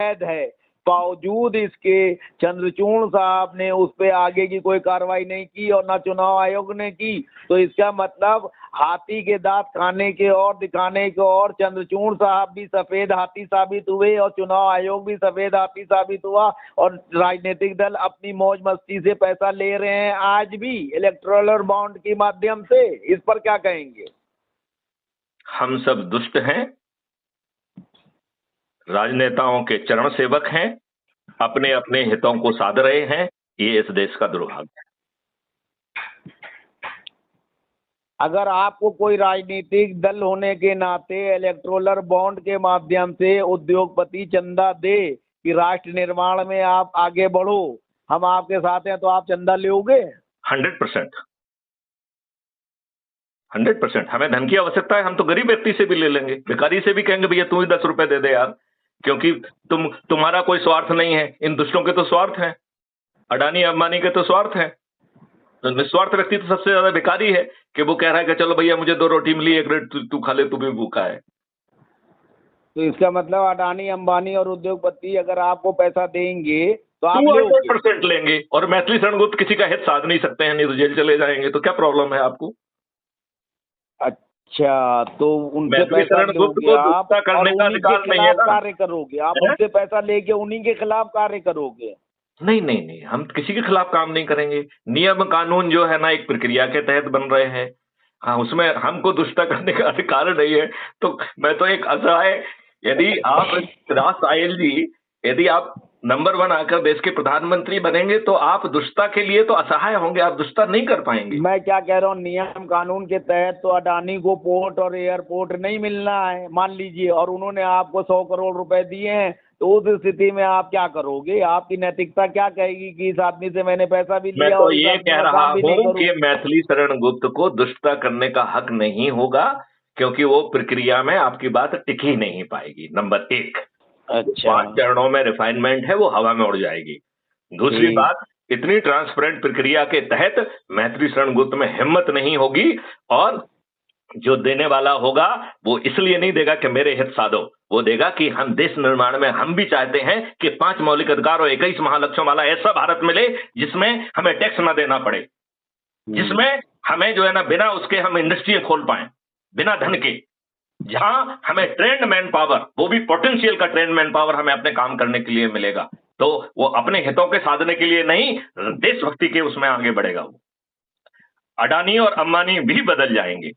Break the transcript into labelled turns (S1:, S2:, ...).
S1: अवैध है, बावजूद इसके चंद्रचूड़ साहब ने उस पे आगे की कोई कार्रवाई नहीं की और ना चुनाव आयोग ने की। तो इसका मतलब हाथी के दांत खाने के और दिखाने के और चंद्रचूड़ साहब भी सफेद हाथी साबित हुए और चुनाव आयोग भी सफेद हाथी साबित हुआ और राजनीतिक दल अपनी मौज मस्ती से पैसा ले रहे हैं आज भी इलेक्टोरल बॉन्ड के माध्यम से। इस पर क्या कहेंगे?
S2: हम सब दुष्ट हैं, राजनेताओं के चरण सेवक हैं, अपने अपने हितों को साध रहे हैं। ये इस देश का दुर्भाग्य है।
S1: अगर आपको कोई राजनीतिक दल होने के नाते इलेक्टोरल बॉन्ड के माध्यम से उद्योगपति चंदा दे कि राष्ट्र निर्माण में आप आगे बढ़ो, हम आपके साथ हैं, तो आप चंदा लोगे?
S2: 100%, 100%। हमें धन की आवश्यकता है, हम तो गरीब व्यक्ति से भी ले लेंगे, भिखारी से भी कहेंगे भैया तू ही 10 रुपए दे दे यार, क्योंकि तुम्हारा कोई स्वार्थ नहीं है। इन दुष्टों के तो स्वार्थ है, अडानी अंबानी के तो स्वार्थ है। तो निस्वार्थ व्यक्ति तो सबसे ज्यादा भिखारी है कि वो कह रहा है कि चलो भैया मुझे 2 रोटी मिली, 1 रेट तू खा ले, तू भी भूखा है।
S1: तो इसका मतलब अडानी अंबानी और उद्योगपति अगर आपको पैसा देंगे तो आप लोगे?
S2: 200% लेंगे। और मैथिली शरण गुप्त किसी का हित साध नहीं सकते हैं, नहीं तो जेल चले जाएंगे। तो क्या प्रॉब्लम है आपको?
S1: अच्छा, तो उनसे पैसा लोगे आप और उन्हीं के खिलाफ कार्य करोगे? आप उनसे पैसा लेके उन्हीं के खिलाफ कार्य करोगे?
S2: नहीं नहीं नहीं, हम किसी के खिलाफ काम नहीं करेंगे। नियम कानून जो है ना एक प्रक्रिया के तहत बन रहे हैं। हाँ, उसमें हमको दुष्टता करने का अधिकार नहीं है। तो मैं तो एक असहाय, यदि आप राज साहिल जी, यदि आप नंबर 1 आकर देश के प्रधानमंत्री बनेंगे तो आप दुष्टता के लिए तो असहाय होंगे, आप दुष्टता नहीं कर पाएंगे।
S1: मैं क्या कह रहा हूँ, नियम कानून के तहत तो अडानी को पोर्ट और एयरपोर्ट नहीं मिलना है मान लीजिए, और उन्होंने आपको 100 करोड़ रुपए दिए हैं, तो उस स्थिति में आप क्या करोगे? आपकी नैतिकता क्या कहेगी कि इस आदमी से मैंने पैसा भी लिया?
S2: मैं तो ये कह रहा हूँ कि मैथिली शरण गुप्त को दुष्टता करने का हक नहीं होगा, क्योंकि वो प्रक्रिया में आपकी बात टिक ही नहीं पाएगी, नंबर 1।
S1: अच्छा,
S2: 5 चरणों में रिफाइनमेंट है, वो हवा में उड़ जाएगी। दूसरी बात, इतनी ट्रांसपेरेंट प्रक्रिया के तहत मैथिली शरण गुप्त में हिम्मत नहीं होगी, और जो देने वाला होगा वो इसलिए नहीं देगा कि मेरे हित साधो, वो देगा कि हम देश निर्माण में हम भी चाहते हैं कि 5 मौलिक अधिकार और 21 महालक्ष्यों वाला ऐसा भारत मिले जिसमें हमें टैक्स ना देना पड़े, जिसमें हमें जो है ना बिना उसके हम इंडस्ट्री खोल पाए, बिना धन के, जहां हमें ट्रेंड मैन पावर, वो भी पोटेंशियल का ट्रेंड मैन पावर हमें अपने काम करने के लिए मिलेगा। तो वो अपने हितों के साधने के लिए नहीं, देशभक्ति के उसमें आगे बढ़ेगा। वो अडानी और अंबानी भी बदल जाएंगे,